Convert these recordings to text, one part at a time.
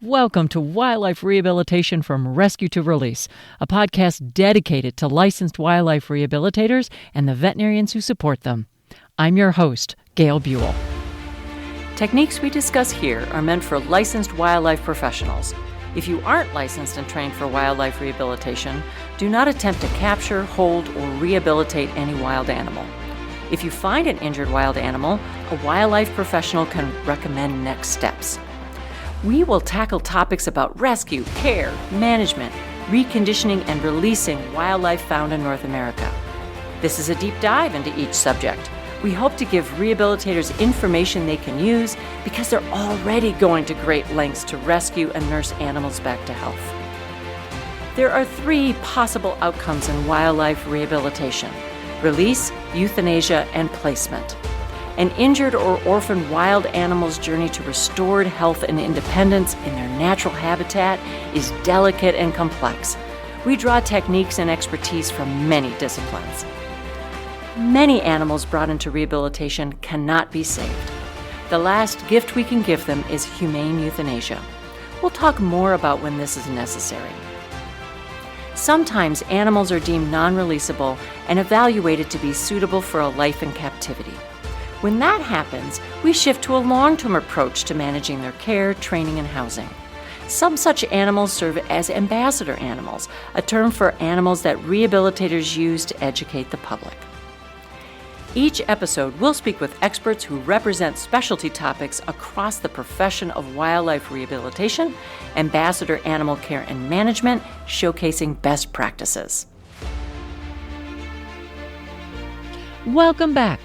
Welcome to Wildlife Rehabilitation from Rescue to Release, a podcast dedicated to licensed wildlife rehabilitators and the veterinarians who support them. I'm your host, Gail Buell. Techniques we discuss here are meant for licensed wildlife professionals. If you aren't licensed and trained for wildlife rehabilitation, do not attempt to capture, hold, or rehabilitate any wild animal. If you find an injured wild animal, a wildlife professional can recommend next steps. We will tackle topics about rescue, care, management, reconditioning, and releasing wildlife found in North America. This is a deep dive into each subject. We hope to give rehabilitators information they can use because they're already going to great lengths to rescue and nurse animals back to health. There are three possible outcomes in wildlife rehabilitation: release, euthanasia, and placement. An injured or orphaned wild animal's journey to restored health and independence in their natural habitat is delicate and complex. We draw techniques and expertise from many disciplines. Many animals brought into rehabilitation cannot be saved. The last gift we can give them is humane euthanasia. We'll talk more about when this is necessary. Sometimes animals are deemed non-releasable and evaluated to be suitable for a life in captivity. When that happens, we shift to a long-term approach to managing their care, training, and housing. Some such animals serve as ambassador animals, a term for animals that rehabilitators use to educate the public. Each episode, we'll speak with experts who represent specialty topics across the profession of wildlife rehabilitation, ambassador animal care and management, showcasing best practices. Welcome back.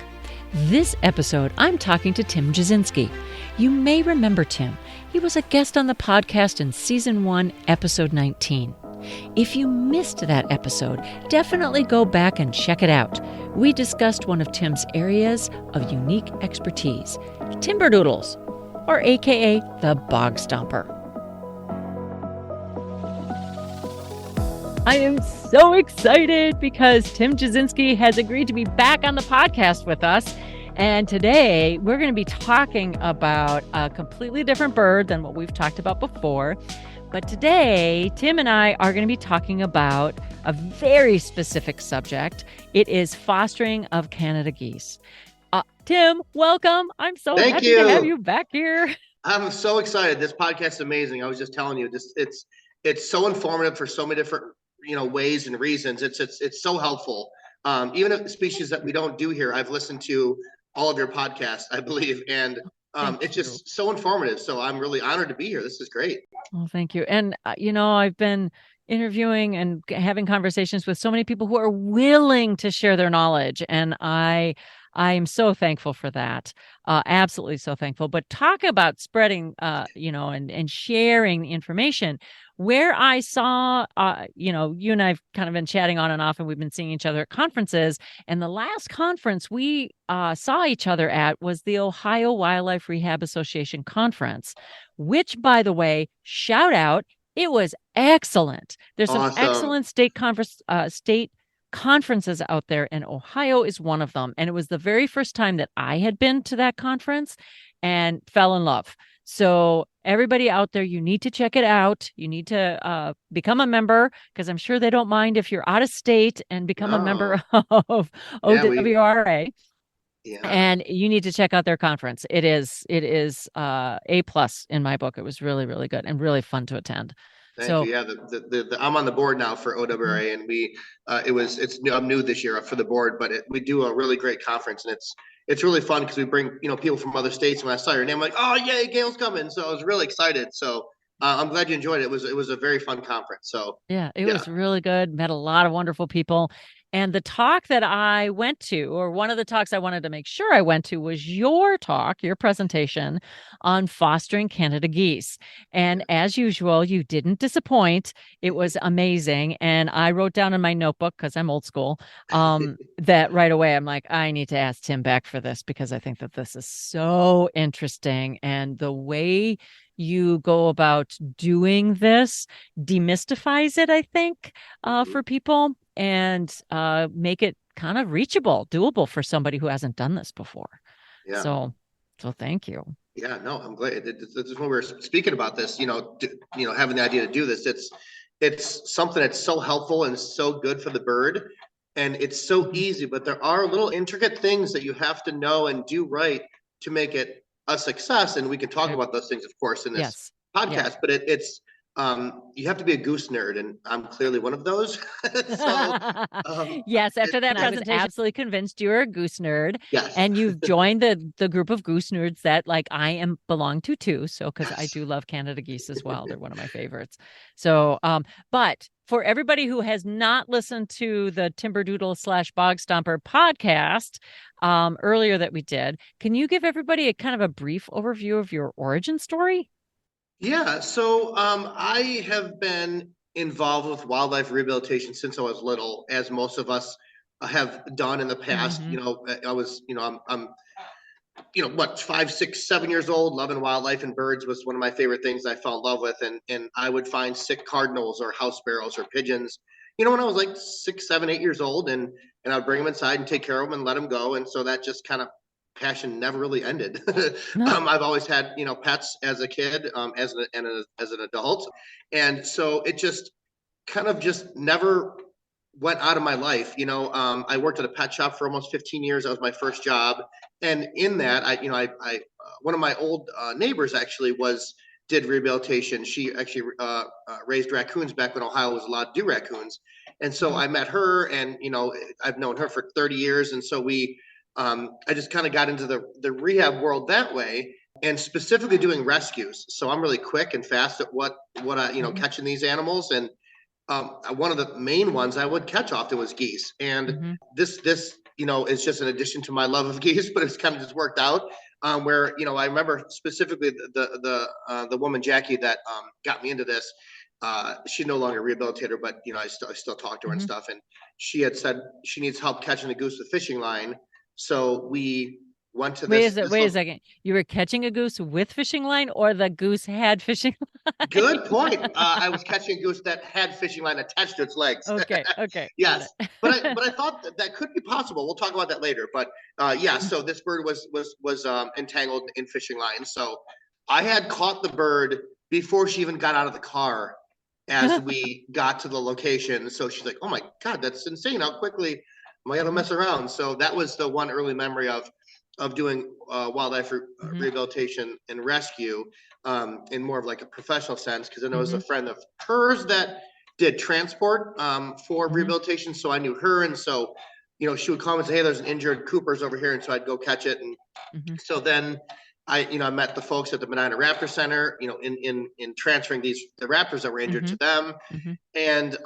This episode, I'm talking to Tim Jasinski. You may remember Tim. He was a guest on the podcast in Season 1, Episode 19. If you missed that episode, definitely go back and check it out. We discussed one of Tim's areas of unique expertise, Timberdoodles, or AKA the bog stomper. I am so excited because Tim Jasinski has agreed to be back on the podcast with us. And today we're going to be talking about a completely different bird than what we've talked about before. But today, Tim and I are going to be talking about a very specific subject. It is fostering of Canada geese. Tim, welcome. I'm so happy to have you back here. I'm so excited. This podcast is amazing. I was just telling you, it's so informative for so many different ways and reasons. It's so helpful. Even a species that we don't do here, I've listened to all of your podcasts, I believe, and it's just so informative. So I'm really honored to be here. This is great. Well, thank you. And I've been interviewing and having conversations with so many people who are willing to share their knowledge, and I am so thankful for that. Absolutely so thankful. But talk about spreading, and sharing the information. Where I saw, you and I've kind of been chatting on and off, and we've been seeing each other at conferences. And the last conference we saw each other at was the Ohio Wildlife Rehab Association conference, which, by the way, shout out, it was excellent. There's some excellent state conferences out there, and Ohio is one of them. And it was the very first time that I had been to that conference and fell in love. So everybody out there, you need to check it out. You need to become a member, because I'm sure they don't mind if you're out of state and become a member of OWRA. And you need to check out their conference. It is A+ in my book. It was really, really good and really fun to attend. Thank you. Yeah, I'm on the board now for OWRA, and I'm new this year for the board, but we do a really great conference, and it's really fun because we bring people from other states. When I saw your name, I'm like, oh yay, Gail's coming! So I was really excited. So I'm glad you enjoyed it. It was a very fun conference. So it was really good. Met a lot of wonderful people. And the talk that I went to, or one of the talks I wanted to make sure I went to, was your talk, your presentation on fostering Canada geese. And as usual, you didn't disappoint. It was amazing. And I wrote down in my notebook, because I'm old school, that right away I'm like, I need to ask Tim back for this, because I think that this is so interesting. And the way you go about doing this demystifies it, I think, for people, and make it kind of reachable, doable for somebody who hasn't done this before. So thank you. Yeah, no, I'm glad. This is when we were speaking about this, having the idea to do this. It's something that's so helpful and so good for the bird. And it's so Mhm. easy, but there are little intricate things that you have to know and do right to make it a success. And we can talk I- about those things, of course, in this yes. Yeah. podcast, but it's you have to be a goose nerd, and I'm clearly one of those. So Yes, it, after that it, presentation, I was absolutely convinced you're a goose nerd, yes. and you've joined the group of goose nerds that like I am belong to too. So because I Yes. do love Canada geese as well, they're one of my favorites. So, but for everybody who has not listened to the Timberdoodle slash Bog Stomper podcast earlier that we did, can you give everybody a kind of a brief overview of your origin story? Yeah, so I have been involved with wildlife rehabilitation since I was little, as most of us have done in the past. Mm-hmm. I was, what, 5, 6, 7 years old, loving wildlife, and birds was one of my favorite things I fell in love with. And I would find sick cardinals or house sparrows or pigeons, when I was like 6, 7, 8 years old, and I'd bring them inside and take care of them and let them go. And so that just kind of passion never really ended. I've always had, pets as a kid, as an adult. And so it just kind of just never went out of my life. I worked at a pet shop for almost 15 years. That was my first job. And in that, one of my old neighbors actually did rehabilitation. She actually raised raccoons back when Ohio was allowed to do raccoons. And so Mhm. I met her, and I've known her for 30 years. And so I just kind of got into the rehab world that way, and specifically doing rescues. So I'm really quick and fast at what I Mhm. catching these animals. And one of the main ones I would catch often was geese. And Mhm. this is just an addition to my love of geese, but it's kind of just worked out. Where I remember specifically the woman Jackie that got me into this. She's no longer a rehabilitator, but I still talk to her and Mhm. stuff. And she had said she needs help catching a goose with fishing line. So we went to Wait a this sec, this wait a little. second. You were catching a goose with fishing line, or the goose had fishing Good point. line? I was catching a goose that had fishing line attached to its legs. Okay, okay, got Yes, it. but I thought that could be possible. We'll talk about that later. But yeah, so this bird was entangled in fishing line. So I had caught the bird before she even got out of the car as we got to the location. So she's like, "Oh my God, that's insane! How quickly am I gonna Mhm. mess around?" So that was the one early memory of doing wildlife Mhm. rehabilitation and rescue in more of like a professional sense, because I know it was a Mhm. friend of hers that did transport for Mhm. rehabilitation, so I knew her. And so she would call me and say, "Hey, there's an injured Cooper's over here," and so I'd go catch it. And Mhm. so then I met the folks at the Medina Raptor Center, in transferring the raptors that were injured to Mhm. them. Mhm. And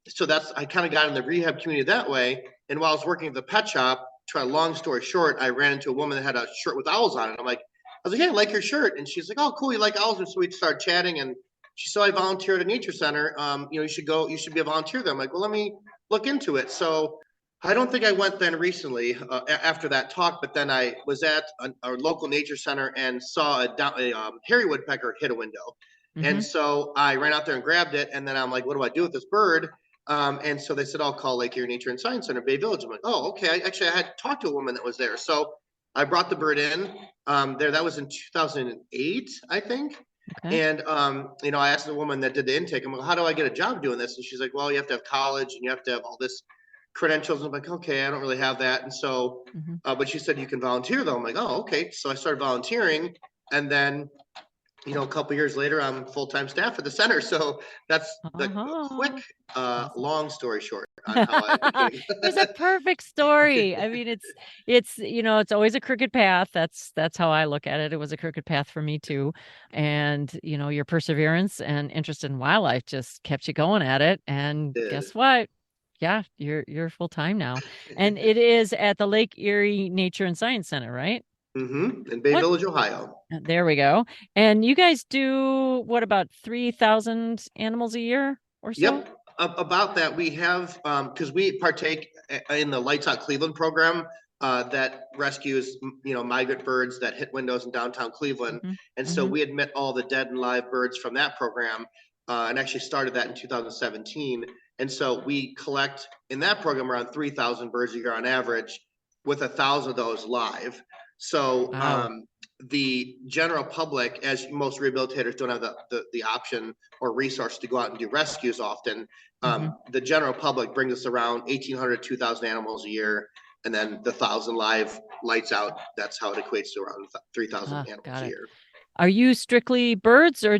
so I kind of got in the rehab community that way. And while I was working at the pet shop, try long story short, I ran into a woman that had a shirt with owls on it. I was like, "Hey, I like your shirt." And she's like, "Oh, cool, you like owls?" And so we started chatting. And she said, "I volunteer at a nature center. You should be a volunteer there." I'm like, "Well, let me look into it." So I don't think I went then recently after that talk, but then I was at a local nature center and saw a hairy woodpecker hit a window. And Mhm. so I ran out there and grabbed it. And then I'm like, "What do I do with this bird?" And so they said, "I'll call Lake Erie Nature and Science Center, Bay Village." I'm like, "Oh, okay." I had talked to a woman that was there. So I brought the bird in there. That was in 2008, I think. Okay. And I asked the woman that did the intake, I'm like, "How do I get a job doing this?" And she's like, "Well, you have to have college and you have to have all this credentials." And I'm like, "Okay, I don't really have that." And so, Mhm. but she said you can volunteer though. I'm like, "Oh, okay." So I started volunteering, and then a couple years later, I'm full-time staff at the center. So that's the quick, Uh-huh. Awesome. long story short on how I It became. was a perfect story. I mean, it's always a crooked path. That's how I look at it. It was a crooked path for me too. And, your perseverance and interest in wildlife just kept you going at it. And Did. guess what? Yeah, you're full time now. And it is at the Lake Erie Nature and Science Center, right? In Bay What? Village, Ohio. There we go. And you guys do what about 3,000 animals a year or so? Yep. About that, we have because we partake in the Lights Out Cleveland program that rescues migrant birds that hit windows in downtown Cleveland, Mhm. and so Mhm. we admit all the dead and live birds from that program, and actually started that in 2017. And so we collect in that program around 3,000 birds a year on average, with 1,000 of those live. So Wow. the general public, as most rehabilitators don't have the option or resource to go out and do rescues often, the general public brings us around 1,800, 2,000 animals a year. And then the 1,000 live lights out, that's how it equates to around 3,000 animals a year. Are you strictly birds, or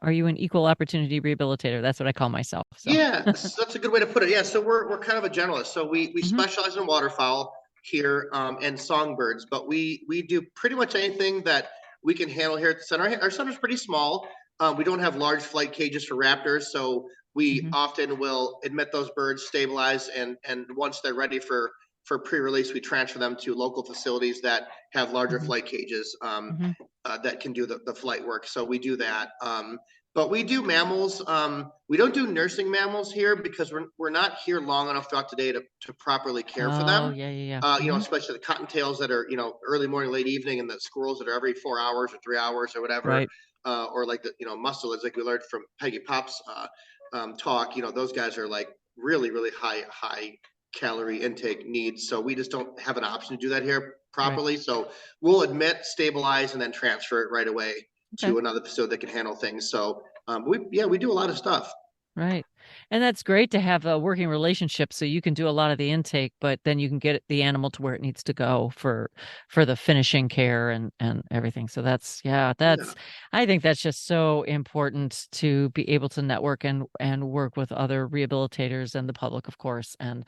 are you an equal opportunity rehabilitator? That's what I call myself. So. Yeah, so that's a good way to put it. Yeah, so we're kind of a generalist. So we specialize in waterfowl here, and songbirds, but we do pretty much anything that we can handle here at the center. Our center's pretty small. We don't have large flight cages for raptors, so we often will admit those birds, stabilize, and once they're ready for pre-release, we transfer them to local facilities that have larger flight cages that can do the flight work. So we do that. But we do mammals. We don't do nursing mammals here because we're not here long enough throughout the day to properly care for them. You know, especially the cottontails that are, you know, early morning, late evening, and the squirrels that are every 4 hours or 3 hours or whatever. Right. Or like the, you know, mustelids, like we learned from Peggy Pop's talk. You know, those guys are like really, really high calorie intake needs. So we just don't have an option to do that here properly. Right. So we'll admit, stabilize, and then transfer it right away to another facility that can handle things. So we do a lot of stuff. Right. And that's great to have a working relationship, so you can do a lot of the intake, but then you can get the animal to where it needs to go for the finishing care and everything. So I think that's just so important, to be able to network and work with other rehabilitators and the public, of course, and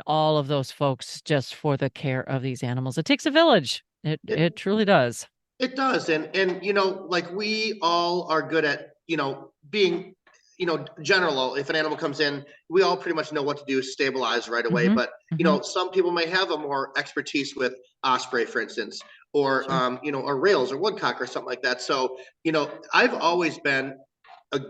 all of those folks, just for the care of these animals. It takes a village. It truly does. It does. And, you know, like we all are good at, you know, being, you know, general. If an animal comes in, we all pretty much know what to do, stabilize right away. But, you know, some people may have a more expertise with osprey, for instance, or, you know, or rails or woodcock or something like that. So, you know, I've always been I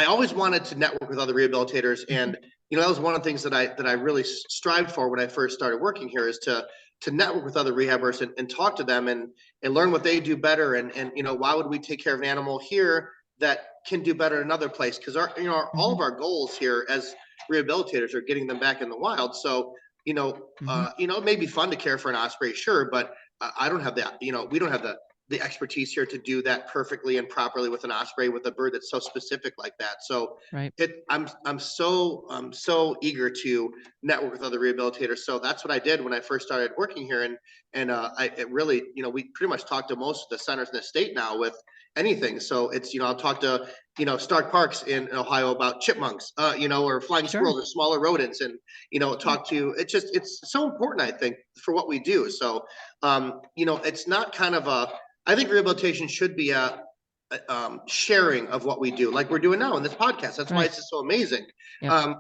always wanted to network with other rehabilitators. And, you know, that was one of the things that I really strived for when I first started working here, is to network with other rehabbers and talk to them and learn what they do better. And, you know, why would we take care of an animal here that can do better in another place? Because all of our goals here as rehabilitators are getting them back in the wild. So, you know, it may be fun to care for an osprey, sure, but I don't have that. You know, we don't have the expertise here to do that perfectly and properly with an osprey, with a bird that's so specific like that. So I'm so eager to network with other rehabilitators. So that's what I did when I first started working here. And it really, you know, we pretty much talk to most of the centers in the state now with anything. So it's, you know, I'll talk to, you know, Stark Parks in Ohio about chipmunks, you know, or flying squirrels or smaller rodents, and, you know, it's so important, I think, for what we do. So, you know, it's not kind of I think rehabilitation should be a sharing of what we do, like we're doing now in this podcast. That's why it's just so amazing.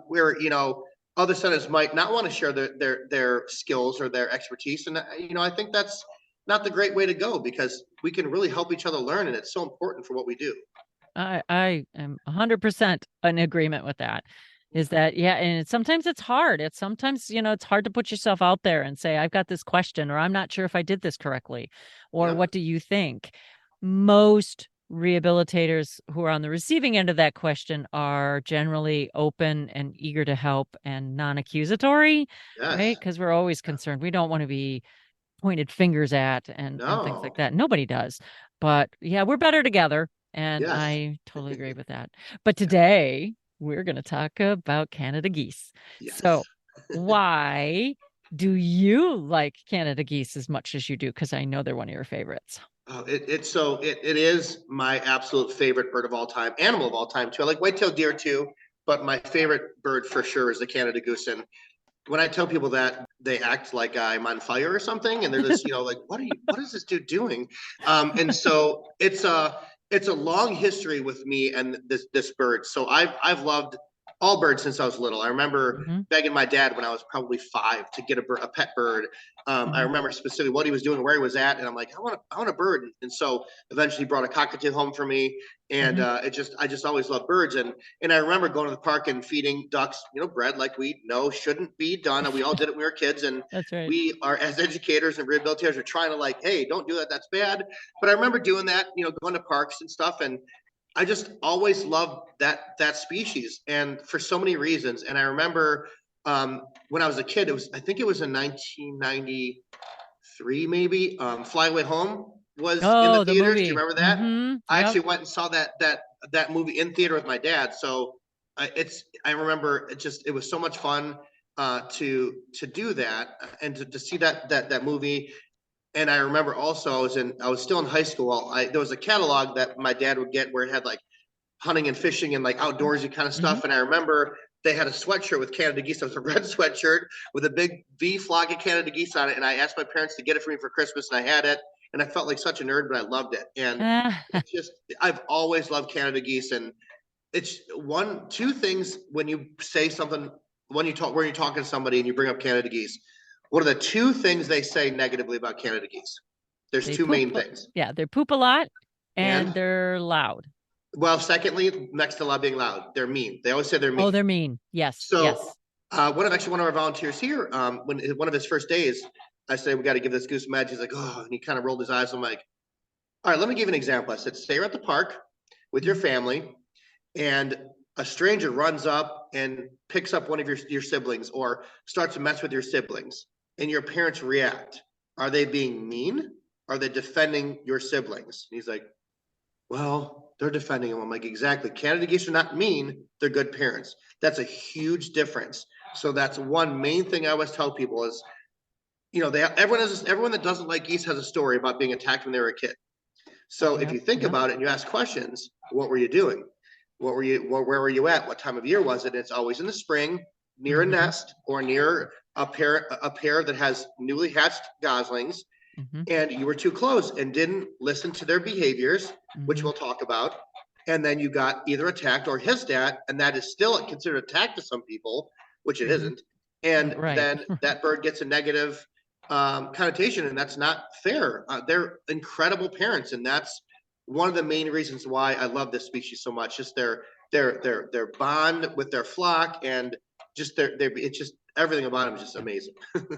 Where, you know, other centers might not want to share their skills or their expertise. And, you know, I think that's not the great way to go, because we can really help each other learn. And it's so important for what we do. I am 100% in agreement with that. Is that, and sometimes it's hard. It's sometimes, you know, it's hard to put yourself out there and say, I've got this question, or I'm not sure if I did this correctly, or what do you think? Most rehabilitators who are on the receiving end of that question are generally open and eager to help and non-accusatory, right? Because we're always concerned. We don't want to be pointed fingers at and things like that. Nobody does. But we're better together. And I totally agree with that. But today we're going to talk about Canada geese. So why do you like Canada geese as much as you do? Because I know they're one of your favorites. It is my absolute favorite bird of all time, animal of all time too. I like white-tailed deer too, but my favorite bird for sure is the Canada goose. And when I tell people that, they act like I'm on fire or something, and they're just, you know, like, what is this dude doing? And so it's a long history with me and this bird. So I've loved all birds since I was little. I remember begging my dad when I was probably 5 to get a pet bird. I remember specifically what he was doing, where he was at, and I'm like, I want a bird. And so eventually he brought a cockatiel home for me, and I just always loved birds. And I remember going to the park and feeding ducks, you know, bread, like we know shouldn't be done, and we all did it when we were kids. And we are, as educators and rehabilitators, are trying to, like, hey, don't do that, that's bad. But I remember doing that, you know, going to parks and stuff, and I just always loved that species, and for so many reasons. And I remember when I was a kid, I think it was in 1993 3 maybe. Fly Away Home was in the Oh, the theaters. Do you movie. remember that? I Yep. actually went and saw that movie in theater with my dad. So I remember it was so much fun to do that and to see that movie. And I remember also I was still in high school. There was a catalog that my dad would get where it had like hunting and fishing and like outdoorsy kind of stuff. And I remember they had a sweatshirt with Canada Geese. It was a red sweatshirt with a big V flag of Canada Geese on it. And I asked my parents to get it for me for Christmas, and I had it. And I felt like such a nerd, but I loved it. And it's just, I've always loved Canada Geese. And it's two things when you say something, when you're talking to somebody and you bring up Canada Geese, what are the two things they say negatively about Canada Geese? There's two main things. Yeah, they poop a lot and And they're loud. Well, secondly, next to being loud, they're mean. They always say they're mean. Oh, they're mean. Yes. So, yes. One of our volunteers here, when one of his first days, I said, we got to give this goose a match. He's like, oh, and he kind of rolled his eyes. I'm like, all right, let me give you an example. I said, say you're at the park with your family and a stranger runs up and picks up one of your siblings or starts to mess with your siblings and your parents react. Are they being mean? Are they defending your siblings? And he's like, well, they're defending him. I'm like, exactly. Canada Geese are not mean. They're good parents. That's a huge difference. So that's one main thing I always tell people is, everyone that doesn't like geese has a story about being attacked when they were a kid. So if you think about it and you ask questions, what were you doing? Where were you at? What time of year was it? It's always in the spring, near a nest or near a pair that has newly hatched goslings. And you were too close and didn't listen to their behaviors, which we'll talk about. And then you got either attacked or hissed at, and that is still considered attack to some people, which it isn't. And then that bird gets a negative connotation, and that's not fair. They're incredible parents, and that's one of the main reasons why I love this species so much. Just their bond with their flock, and just it's just everything about them is just amazing.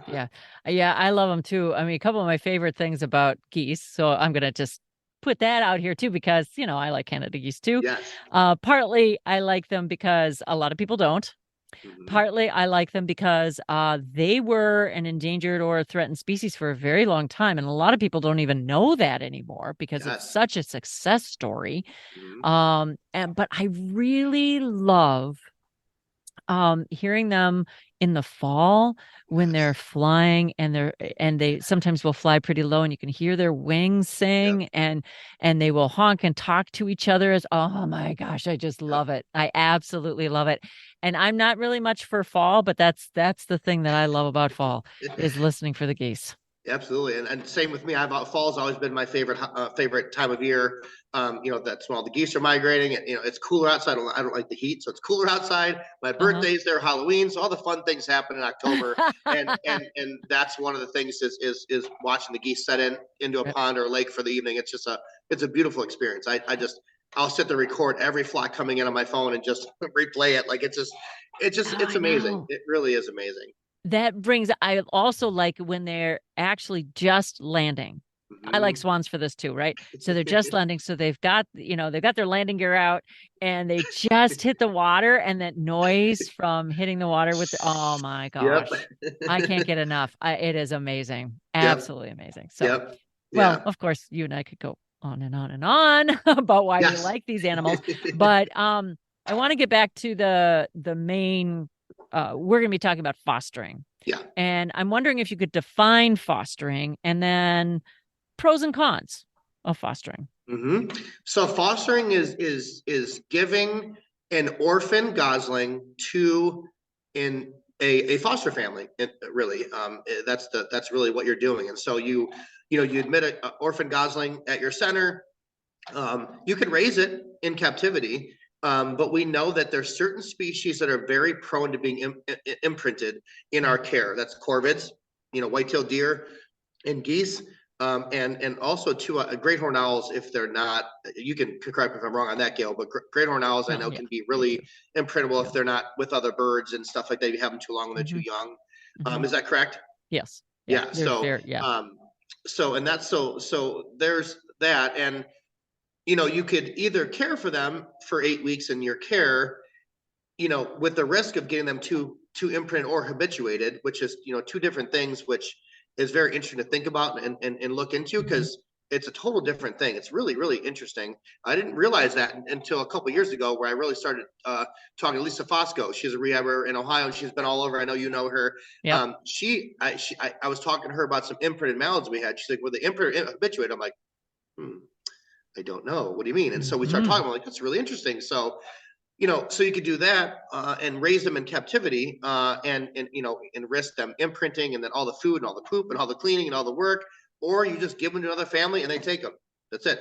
Yeah, I love them too. I mean, a couple of my favorite things about geese. So I'm gonna just put that out here too, because I like Canada geese too. Yes. Partly I like them because a lot of people don't. Partly I like them because they were an endangered or threatened species for a very long time. And a lot of people don't even know that anymore because it's such a success story. But I really love hearing them in the fall when they're flying and they sometimes will fly pretty low and you can hear their wings sing and they will honk and talk to each other oh my gosh, I just love it. I absolutely love it. And I'm not really much for fall, but that's the thing that I love about fall is listening for the geese. Absolutely. And same with me. Fall's always been my favorite time of year. That's when all the geese are migrating. And, it's cooler outside. I don't like the heat, so it's cooler outside. My birthday's there, Halloween, so all the fun things happen in October. and that's one of the things is watching the geese set into a pond or a lake for the evening. It's just it's a beautiful experience. I'll sit there, record every flock coming in on my phone and just replay it. Like it's amazing. It really is amazing. I also like when they're actually just landing. I like swans for this too, right? So they're just landing. So they've got their landing gear out and they just hit the water, and that noise from hitting the water oh my gosh, I can't get enough. It is amazing. Absolutely amazing. So, well, of course you and I could go on and on and on about why we like these animals, but I want to get back to the main. We're going to be talking about fostering. Yeah. And I'm wondering if you could define fostering and then pros and cons of fostering. So fostering is giving an orphan gosling to a foster family. Really, that's really what you're doing. And so you admit an orphan gosling at your center. You can raise it in captivity. But we know that there's certain species that are very prone to being imprinted in our care. That's corvids, white-tailed deer and geese, and also great horned owls. If they're not, you can correct me if I'm wrong on that, Gail, but great horned owls I know can be really imprintable if they're not with other birds and stuff like that. You have them too long when they're too young. Is that correct? Yes. Yeah. So there's that. And you could either care for them for 8 weeks in your care, with the risk of getting them too imprinted or habituated, which is, two different things, which is very interesting to think about and look into, because it's a total different thing. It's really, really interesting. I didn't realize that until a couple of years ago, where I really started talking to Lisa Fosco. She's a rehabber in Ohio, and she's been all over. I know you know her. Yep. I was talking to her about some imprinted mallets we had. She's like, well, the imprinted habituate. I'm like, I don't know. What do you mean? And so we started talking. I'm like, that's really interesting. So, so you could do that and raise them in captivity and risk them imprinting, and then all the food and all the poop and all the cleaning and all the work, or you just give them to another family and they take them. That's it.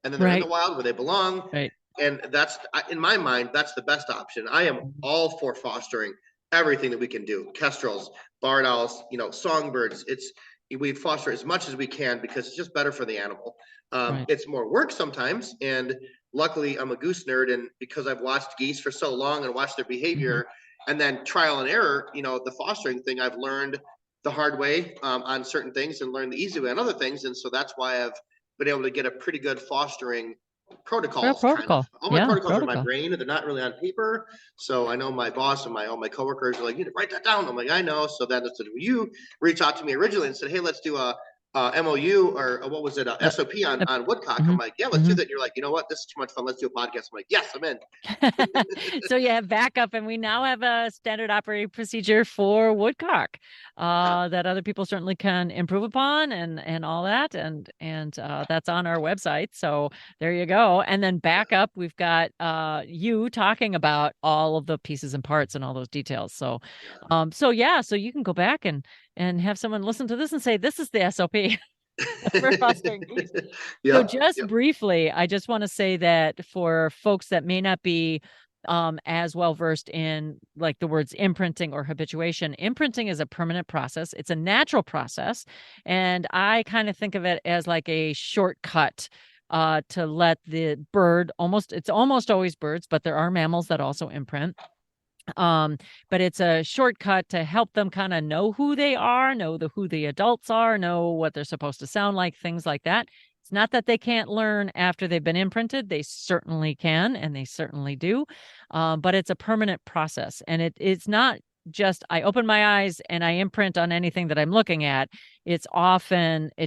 And then they're in the wild where they belong. Right. And that's, in my mind, that's the best option. I am all for fostering everything that we can do. Kestrels, barred owls, songbirds. We foster as much as we can because it's just better for the animal. It's more work sometimes, and luckily I'm a goose nerd, and because I've watched geese for so long and watched their behavior and then trial and error, the fostering thing, I've learned the hard way on certain things and learned the easy way on other things. And so that's why I've been able to get a pretty good fostering protocols. All my protocols are in my brain, and they're not really on paper. So I know my boss and all my coworkers are like, you need to write that down. I'm like, I know. So then you reached out to me originally and said, hey, let's do a MOU, or what was it, SOP on woodcock. I'm like, yeah, let's do that. And you're like, you know what, this is too much fun, let's do a podcast. I'm like, yes, I'm in. So you have backup, and we now have a standard operating procedure for woodcock that other people certainly can improve upon, and all that, and that's on our website. So there you go. And then backup, we've got you talking about all of the pieces and parts and all those details. So so you can go back and have someone listen to this and say, this is the SOP for fostering geese. So just briefly, I just want to say that for folks that may not be as well versed in like the words imprinting or habituation, imprinting is a permanent process. It's a natural process. And I kind of think of it as like a shortcut to let the bird it's almost always birds, but there are mammals that also imprint. But it's a shortcut to help them kind of know who they are, know who the adults are, know what they're supposed to sound like, things like that. It's not that they can't learn after they've been imprinted. They certainly can, and they certainly do. But it's a permanent process, and it's not just I open my eyes and I imprint on anything that I'm looking at. It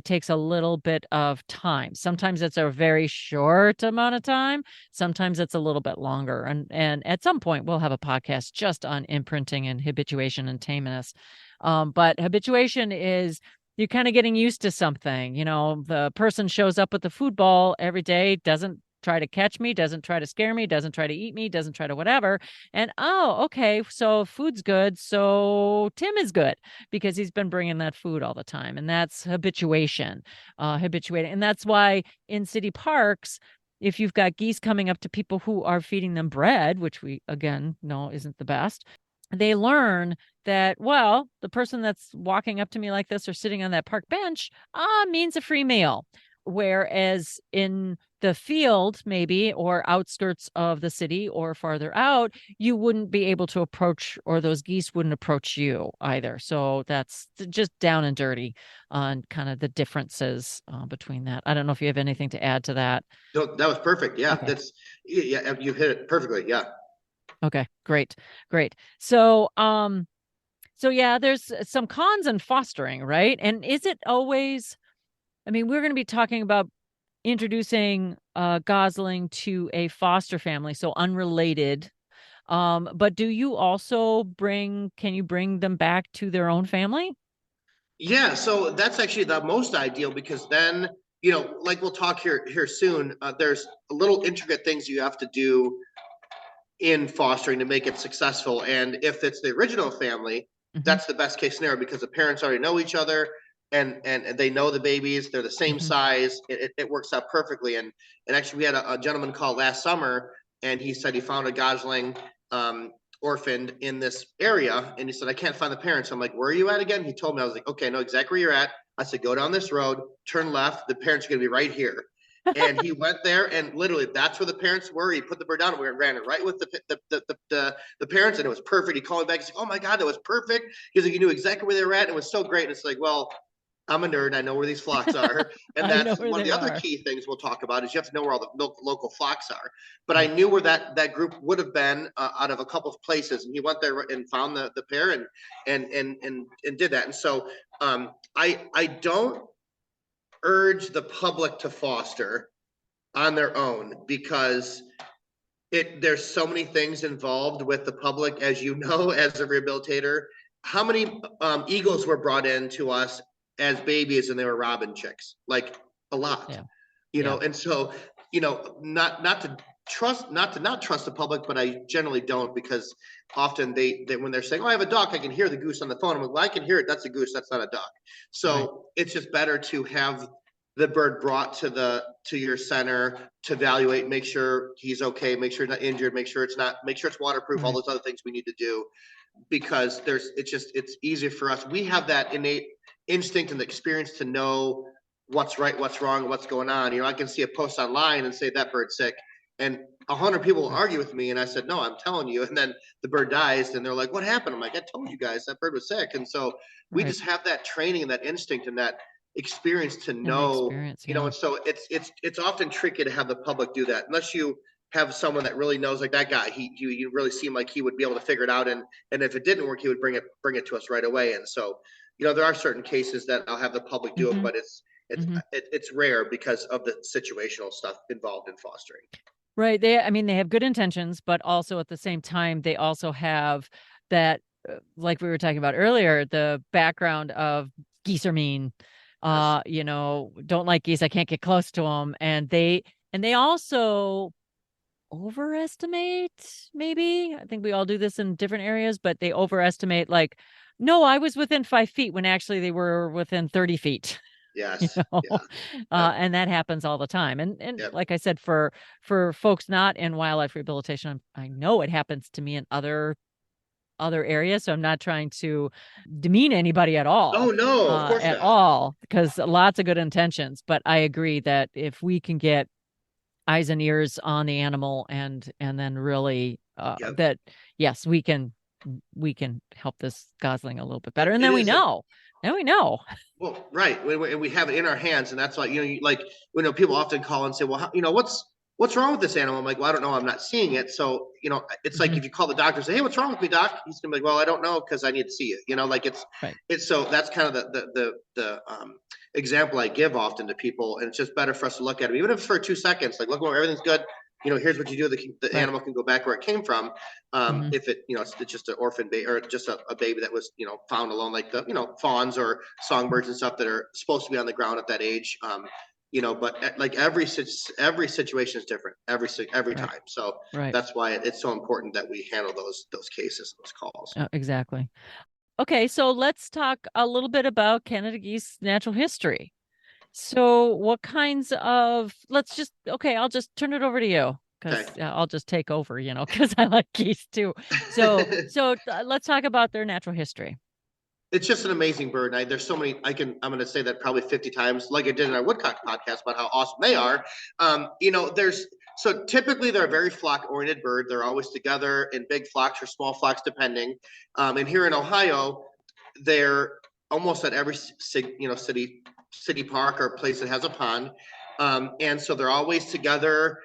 takes a little bit of time. Sometimes it's a very short amount of time. Sometimes it's a little bit longer. And at some point we'll have a podcast just on imprinting and habituation and tameness. But habituation is you're kind of getting used to something. The person shows up with the food ball every day, doesn't try to catch me, doesn't try to scare me, doesn't try to eat me, doesn't try to whatever. And okay, so food's good. So Tim is good because he's been bringing that food all the time. And that's habituation, habituating. And that's why in city parks, if you've got geese coming up to people who are feeding them bread, which we, again, know isn't the best, they learn that, well, the person that's walking up to me like this or sitting on that park bench means a free meal. Whereas in the field, maybe, or outskirts of the city or farther out, you wouldn't be able to approach, or those geese wouldn't approach you either. So that's just down and dirty on kind of the differences between that. I don't know if you have anything to add to that. No, that was perfect. Yeah, okay. You hit it perfectly. Yeah. Okay, great. So, there's some cons in fostering, right? And is it always, we're going to be talking about introducing a gosling to a foster family, so unrelated. But do you also can you bring them back to their own family? Yeah, so that's actually the most ideal, because then, like we'll talk here soon, there's little intricate things you have to do in fostering to make it successful. And if it's the original family, that's the best case scenario, because the parents already know each other. And they know the babies, they're the same size. It works out perfectly. And actually, we had a gentleman call last summer, and he said he found a gosling orphaned in this area. And he said, I can't find the parents. I'm like, where are you at again? He told me. I was like, okay, I know exactly where you're at. I said, go down this road, turn left. The parents are going to be right here. And he went there, and literally that's where the parents were. He put the bird down, and we ran it right with the parents, and it was perfect. He called me back. He's like, oh my God, that was perfect. He's like, you knew exactly where they were at. And it was so great. And it's like, well, I'm a nerd. I know where these flocks are. And that's one of the other key things we'll talk about, is you have to know where all the local flocks are. But I knew where that group would have been out of a couple of places. And he went there and found the pair and did that. And so I don't urge the public to foster on their own because there's so many things involved with the public, as you know, as a rehabilitator. How many eagles were brought in to us as babies and they were robin chicks? Like a lot, Yeah. you know, and so, you know, not to not trust the public, but I generally don't, because often they when they're saying, oh, I have a duck, I can hear the goose on the phone. I'm like, well, I can hear it. That's a goose. That's not a duck. So it's just better to have the bird brought to your center to evaluate, make sure he's okay, make sure he's not injured, make sure it's waterproof, all those other things we need to do, because it's easier for us. We have that innate instinct and the experience to know what's right, what's wrong, what's going on. You know, I can see a post online and say that bird's sick, and 100 people will argue with me, and I said, no, I'm telling you. And then the bird dies, and they're like, what happened? I'm like, I told you guys that bird was sick. And so we just have that training and that instinct and that experience to know, you know. And so it's often tricky to have the public do that unless you have someone that really knows, like that guy. He really seemed like he would be able to figure it out, and if it didn't work, he would bring it to us right away. And so, you know, there are certain cases that I'll have the public do it, but it's rare because of the situational stuff involved in fostering. Right. They have good intentions, but also at the same time, they also have that, like we were talking about earlier, the background of geese are mean. You know, don't like geese. I can't get close to them. And they also overestimate, maybe. I think we all do this in different areas, but they overestimate, like, no, I was within 5 feet when actually they were within 30 feet. Yes. And that happens all the time. And like I said, for folks not in wildlife rehabilitation, I know it happens to me in other areas. So I'm not trying to demean anybody at all. Oh, no, of course at not. all, because lots of good intentions. But I agree that if we can get eyes and ears on the animal and then really that, yes, we can help this gosling a little bit better. And then we know. Well, right. We have it in our hands, and that's why, you know, people often call and say, well, you know, what's wrong with this animal? I'm like, well, I don't know. I'm not seeing it. So, you know, it's like if you call the doctor and say, hey, what's wrong with me, doc? He's gonna be like, well, I don't know, because I need to see you. You know, like it's so that's kind of the example I give often to people, and it's just better for us to look at it, even if it's for 2 seconds. Like, look, everything's good. You know, here's what you do. The animal can go back where it came from. If it, you know, it's just an orphan baby, or just a baby that was, you know, found alone, like the, you know, fawns or songbirds and stuff that are supposed to be on the ground at that age. You know, but like every situation is different every time. So that's why it's so important that we handle those cases, those calls. Exactly. Okay, so let's talk a little bit about Canada geese natural history. So what kinds of, I'll just turn it over to you, because I'll just take over, you know, because I like geese too. So let's talk about their natural history. It's just an amazing bird. There's so many, I'm going to say that probably 50 times, like I did in our woodcock podcast about how awesome they are. You know, so typically they're a very flock oriented bird. They're always together in big flocks or small flocks, depending. And here in Ohio, they're almost at every city park or place that has a pond. And so they're always together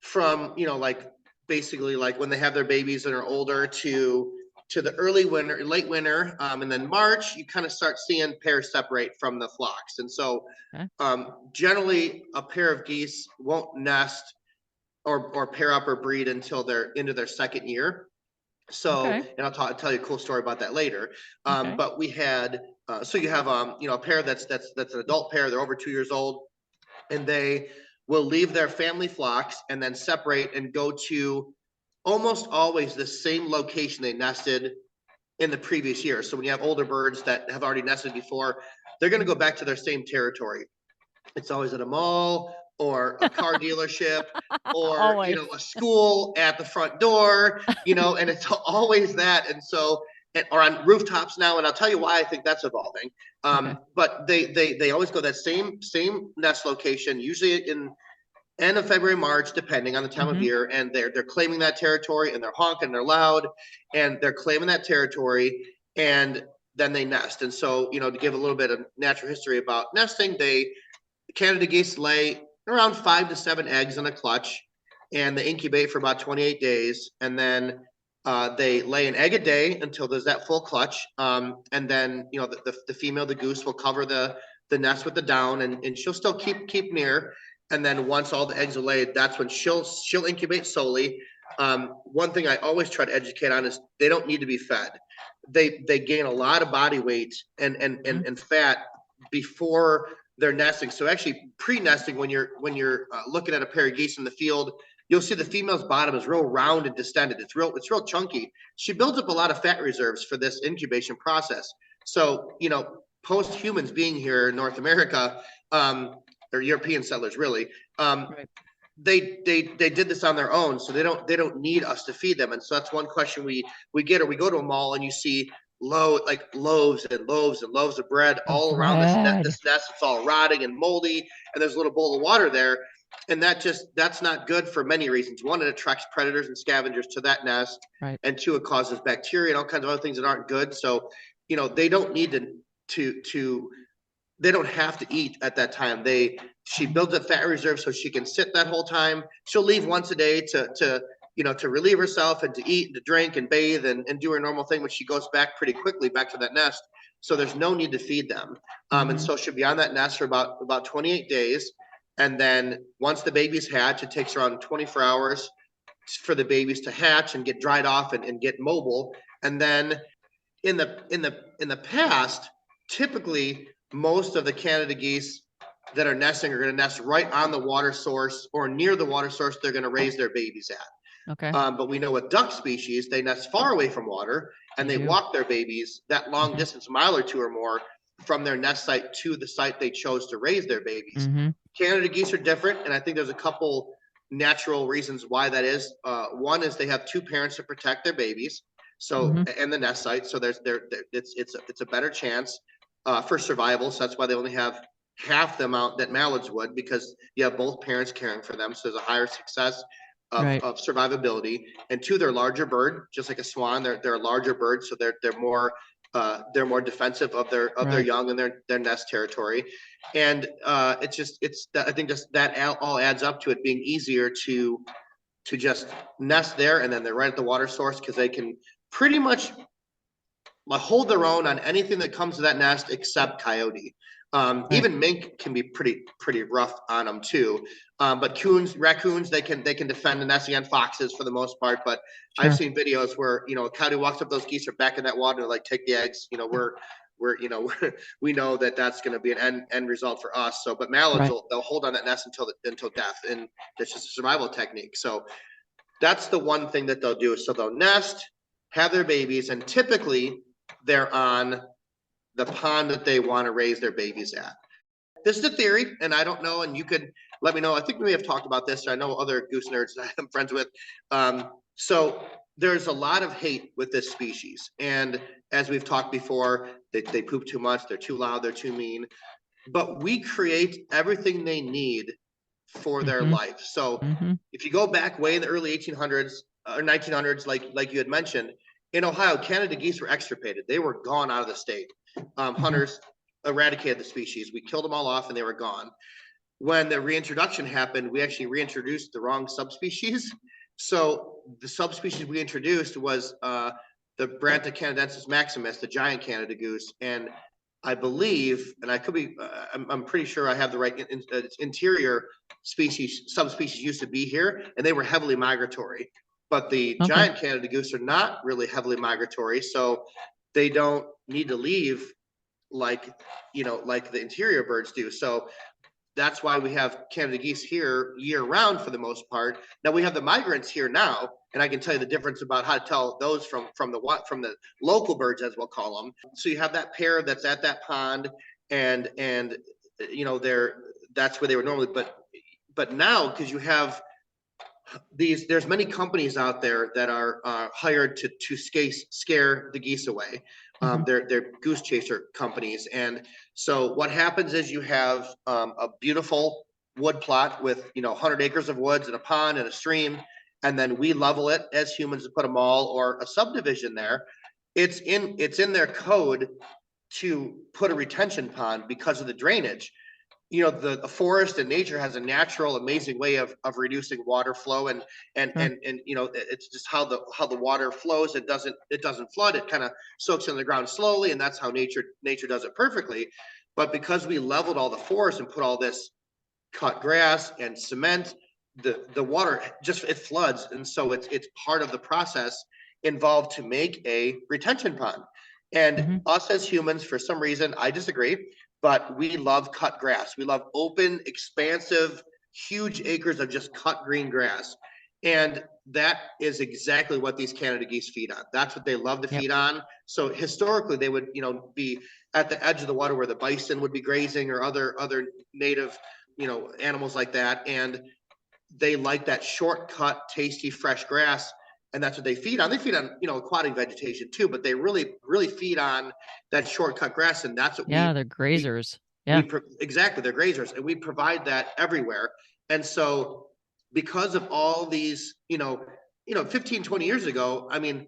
from, you know, like basically like when they have their babies and are older to the early winter, late winter. And then March, you kind of start seeing pairs separate from the flocks. And so generally a pair of geese won't nest or pair up or breed until they're into their second year. So, and I'll tell you a cool story about that later. But we had, so you have, you know, a pair that's an adult pair. They're over 2 years old, and they will leave their family flocks and then separate and go to almost always the same location they nested in the previous year. So when you have older birds that have already nested before, they're going to go back to their same territory. It's always at a mall or a car dealership or, you know, a school at the front door, you know, and it's always that. And so, or on rooftops now, and I'll tell you why I think that's evolving. But they always go that same nest location, usually in end of February, March, depending on the time of year, and they're claiming that territory, and they're honking, they're loud, and they're claiming that territory, and then they nest. And so, you know, to give a little bit of natural history about nesting, Canada geese lay around 5 to 7 eggs in a clutch, and they incubate for about 28 days, and then They lay an egg a day until there's that full clutch. And then, the female, the goose, will cover the nest with the down, and she'll still keep near. And then once all the eggs are laid, that's when she'll incubate solely. One thing I always try to educate on is they don't need to be fed. They gain a lot of body weight and fat before they're nesting. So actually pre-nesting, when you're looking at a pair of geese in the field, you'll see the female's bottom is real round and distended. It's real chunky. She builds up a lot of fat reserves for this incubation process. So, post humans being here in North America, or European settlers really, right. They did this on their own, so they don't need us to feed them. And so that's one question we get, or we go to a mall and you see loaves and loaves and loaves of bread all around this nest. It's all rotting and moldy, and there's a little bowl of water there. And that's not good for many reasons. One, it attracts predators and scavengers to that nest. Right. And two, it causes bacteria and all kinds of other things that aren't good. So, they don't need to they don't have to eat at that time. She builds a fat reserve so she can sit that whole time. She'll leave once a day to relieve herself and to eat and to drink and bathe and do her normal thing, but she goes back pretty quickly back to that nest. So there's no need to feed them. And so she'll be on that nest for about 28 days. And then once the babies hatch, it takes around 24 hours for the babies to hatch and get dried off and get mobile. And then in the past, typically most of the Canada geese that are nesting are going to nest right on the water source or near the water source they're going to raise their babies at. Okay. But we know with duck species, they nest far away from water, and they walk their babies that long distance, mile or two or more, from their nest site to the site they chose to raise their babies. Canada geese are different, and I think there's a couple natural reasons why that is. One is they have two parents to protect their babies, so and the nest site. So it's a better chance for survival. So that's why they only have half the amount that mallards would, because you have both parents caring for them. So there's a higher success of survivability. And two, they're a larger bird, just like a swan. They're a larger bird, so they're more defensive of their young and their nest territory. And I think just that all adds up to it being easier to just nest there, and then they're right at the water source, because they can pretty much hold their own on anything that comes to that nest except coyote. Even mink can be pretty rough on them too. But raccoons, they can defend the nest against foxes for the most part. But I've seen videos where, a coyote walks up, those geese are back in that water and take the eggs. We know that that's going to be an end result for us. So, but mallards, they'll hold on that nest until death, and it's just a survival technique. So that's the one thing that they'll do. So they'll nest, have their babies, and typically they're on the pond that they want to raise their babies at. This is a theory, and I don't know, and you could let me know. I think we may have talked about this. I know other goose nerds that I'm friends with. So there's a lot of hate with this species. And as we've talked before, they poop too much, they're too loud, they're too mean. But we create everything they need for their life. So if you go back way in the early 1800s or 1900s, like you had mentioned, in Ohio, Canada geese were extirpated. They were gone out of the state. Hunters eradicated the species. We killed them all off and they were gone. When the reintroduction happened, we actually reintroduced the wrong subspecies. So the subspecies we introduced was the Branta canadensis maximus, the giant Canada goose. And I believe, and I could be, I'm pretty sure I have the right interior subspecies used to be here, and they were heavily migratory. But the giant Canada goose are not really heavily migratory, so they don't need to leave like the interior birds do. So that's why we have Canada geese here year round for the most part. Now we have the migrants here now, and I can tell you the difference about how to tell those from the local birds, as we'll call them. So you have that pair that's at that pond, and that's where they were normally. But now, because you have there's many companies out there that are hired to scare the geese away. They're goose chaser companies. And so what happens is you have a beautiful wood plot with 100 acres of woods and a pond and a stream, and then we level it as humans to put a mall or a subdivision there. It's in their code to put a retention pond because of the drainage. the forest and nature has a natural, amazing way of reducing water flow, and Sure. it's just how the water flows. It doesn't flood. It kind of soaks in the ground slowly, and that's how nature does it perfectly. But because we leveled all the forest and put all this cut grass and cement, the water just it floods, and so it's part of the process involved to make a retention pond. And us as humans, for some reason, I disagree, but we love cut grass. We love open, expansive, huge acres of just cut green grass. And that is exactly what these Canada geese feed on. That's what they love to Yep. feed on. So historically, they would, be at the edge of the water where the bison would be grazing, or other native, animals like that. And they like that shortcut, tasty, fresh grass, and that's what they feed on. They feed on, aquatic vegetation too, but they really, really feed on that shortcut grass, and that's what they're grazers. Yeah. exactly, they're grazers, and we provide that everywhere. And so, because of all these, 15, 20 years ago, I mean,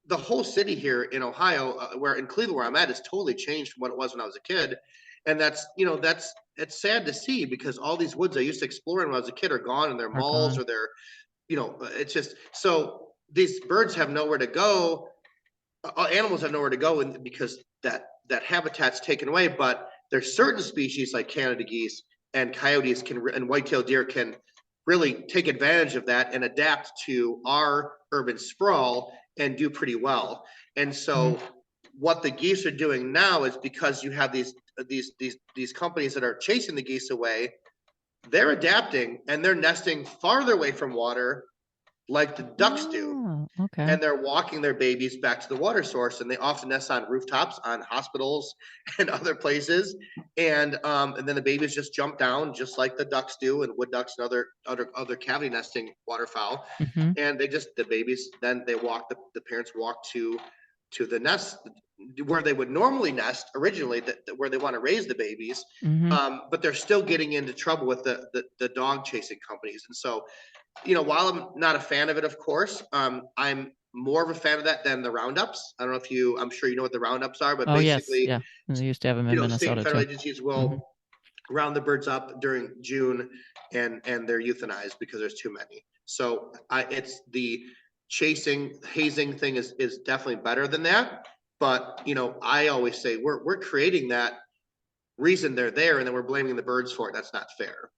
the whole city here in Ohio, where in Cleveland, where I'm at, is totally changed from what it was when I was a kid. And it's sad to see, because all these woods I used to explore when I was a kid are gone, and they're malls, or they're, it's just, so these birds have nowhere to go. Animals have nowhere to go, and because that habitat's taken away. But there's certain species like Canada geese and coyotes and white-tailed deer can really take advantage of that and adapt to our urban sprawl and do pretty well. And so what the geese are doing now is, because you have these companies that are chasing the geese away, they're adapting and they're nesting farther away from water, like the ducks do. Okay. And they're walking their babies back to the water source, and they often nest on rooftops, on hospitals, and other places. And then the babies just jump down, just like the ducks do, and wood ducks and other cavity nesting waterfowl. And the babies, then the parents walk to the nest where they would normally nest originally, where they want to raise the babies. But they're still getting into trouble with the dog chasing companies. And so, while I'm not a fan of it, of course, I'm more of a fan of that than the roundups. I don't know if I'm sure you know what the roundups are, but basically, yes, yeah, they used to have them in state Minnesota and federal too. agencies will round the birds up during June, and they're euthanized because there's too many. So it's the hazing thing is definitely better than that. But I always say we're creating that reason they're there, and then we're blaming the birds for it. That's not fair.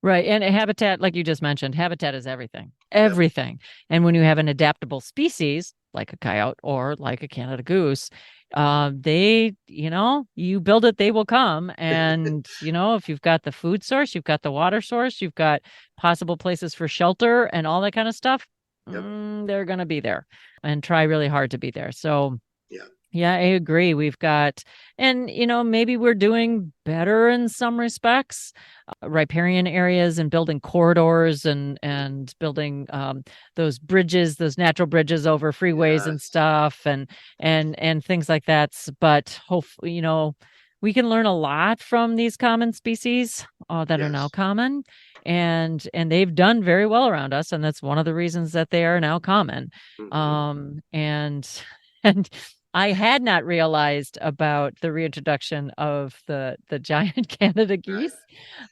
Right. And habitat, like you just mentioned, habitat is everything. Everything. Yep. And when you have an adaptable species like a coyote or like a Canada goose, they, you build it, they will come. And, if you've got the food source, you've got the water source, you've got possible places for shelter and all that kind of stuff, they're going to be there and try really hard to be there. So, yeah, I agree. We've got, and, maybe we're doing better in some respects, riparian areas, and building corridors and building those bridges, those natural bridges over freeways and stuff, and things like that. But hopefully, we can learn a lot from these common species that are now common, and they've done very well around us. And that's one of the reasons that they are now common. And I had not realized about the reintroduction of the giant Canada geese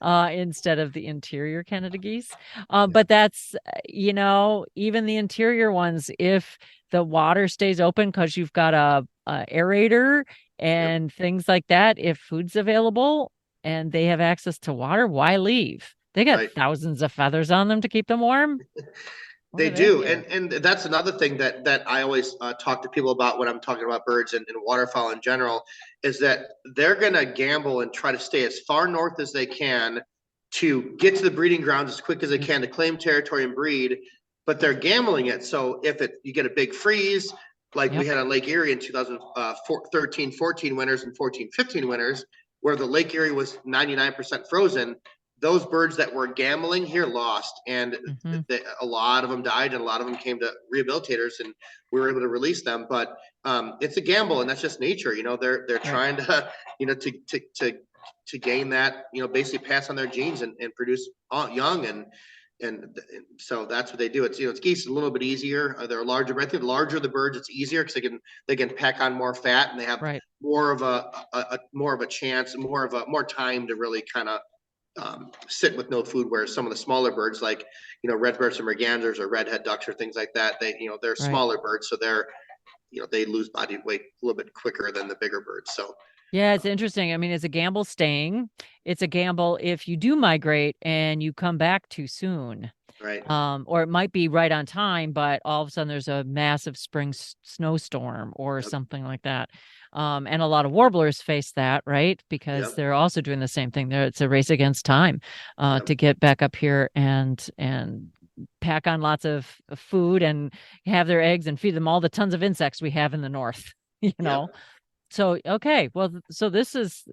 instead of the interior Canada geese. But that's, even the interior ones, if the water stays open because you've got a aerator and things like that, if food's available and they have access to water, why leave? They got thousands of feathers on them to keep them warm. They do. And that's another thing that I always talk to people about when I'm talking about birds and waterfowl in general, is that they're going to gamble and try to stay as far north as they can to get to the breeding grounds as quick as they can to claim territory and breed, but they're gambling it. So if you get a big freeze, like we had on Lake Erie in 2013-14 winters and 14-15 winters, where the Lake Erie was 99% frozen, those birds that were gambling here lost, and a lot of them died, and a lot of them came to rehabilitators, and we were able to release them. But it's a gamble, and that's just nature. They're trying to, to gain that, basically pass on their genes and produce young, and so that's what they do. It's it's geese a little bit easier. They're larger, but I think the larger the birds, it's easier because they can pack on more fat, and they have more of a chance, more time to really kind of sit with no food, where some of the smaller birds, like, redbirds or mergansers or redhead ducks or things like that, they're Right. smaller birds, so they lose body weight a little bit quicker than the bigger birds. So Yeah, it's interesting. I mean, it's a gamble staying. It's a gamble if you do migrate and you come back too soon. right. Or it might be right on time, but all of a sudden there's a massive spring snowstorm or Yep. something like that. And a lot of warblers face that, right? Because Yep. they're also doing the same thing. It's a race against time Yep. to get back up here and pack on lots of food and have their eggs and feed them all the tons of insects we have in the north, you know? Yep. So, okay, well, so this is,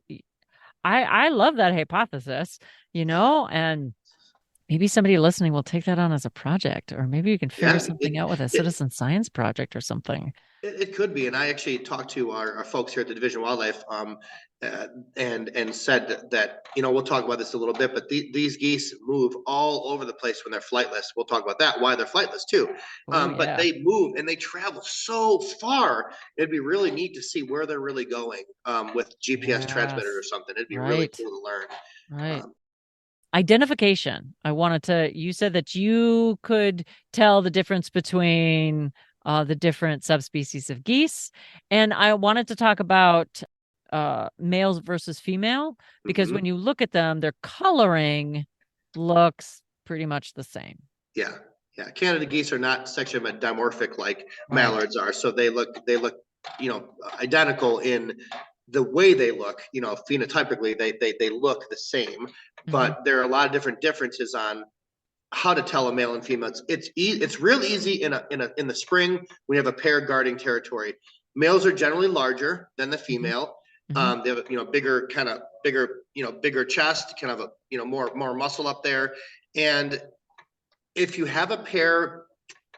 I love that hypothesis, and maybe somebody listening will take that on as a project, or maybe you can figure Yeah. something out with a citizen science project or something. It could be, and I actually talked to our folks here at the Division of Wildlife, and said that, we'll talk about this a little bit, but these geese move all over the place when they're flightless. We'll talk about that, why they're flightless too. Oh, But yeah. they move and they travel so far. It'd be really neat to see where they're really going, with GPS transmitters or Yes. something. It'd be really Right. cool to learn. Right. Um, Identification. You said that you could tell the difference between the different subspecies of geese. And I wanted to talk about males versus female, because when mhm. you look at them, their coloring looks pretty much the same. Yeah, yeah. Canada geese are not sexually dimorphic like Right. mallards are, so they look identical in the way they look. Phenotypically they look the same, Hmm. but there are a lot of differences on how to tell a male and female. It's real easy in the spring when you have a pair guarding territory. Males are generally larger than the Hmm. female. Hmm. They have bigger chest, kind of a more muscle up there, and if you have a pair